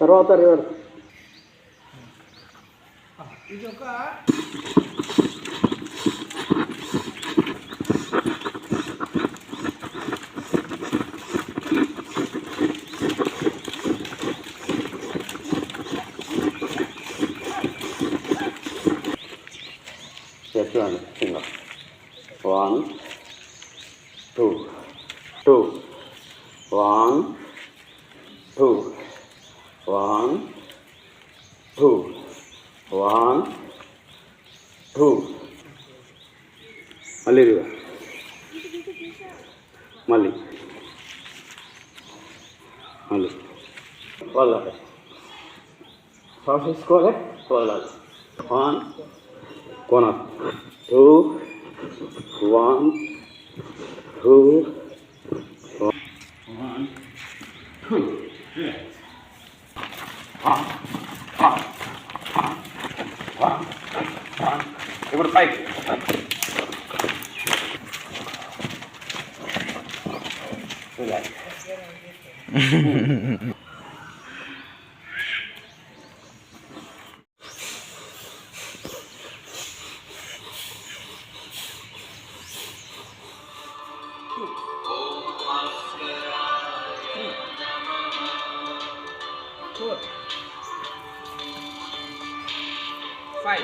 తర్వాత రివర్స్. ఇది ఒక చెప్పండి సింగల్ 1 2 2 1 2 1 2 1 2 మళ్ళీ మళ్ళీ మళ్ళీ వదలాలి. శ్వాస తీసుకోవాలి, వదలాలి. 1 కోన 2 1 2 1 2 ఇప్పుడు పైకి Five.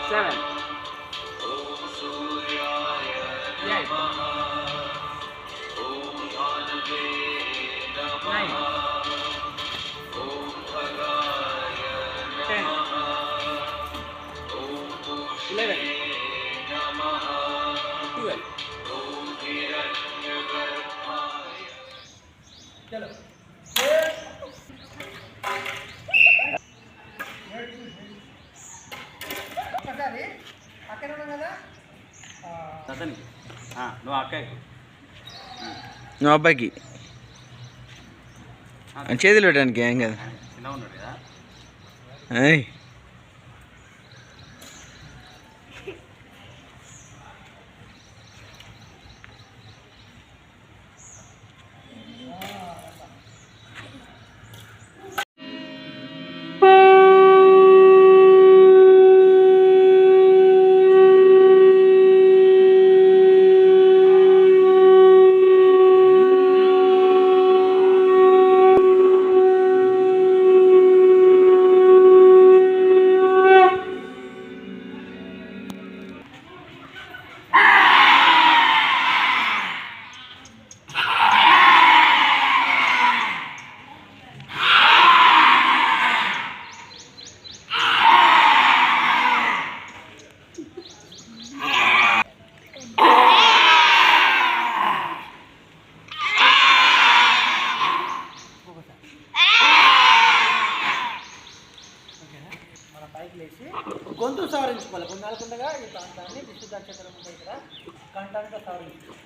7. 8. 9. 10. 11. 12. चलो నువ్వు అక్కకి నువ్వు అబ్బాయికి చేతులు పెట్టడానికి ఏం కదా చిన్న ఉన్నాడు కదా. గొంతు సవరించుకోవాలి. కొన్నాళ్ళకుండగా ఈ ప్రాంతాన్ని విశుద్ధ చక్రం ఉంటాయి ఇక్కడ కంఠానికి సవరించుకోవాలి.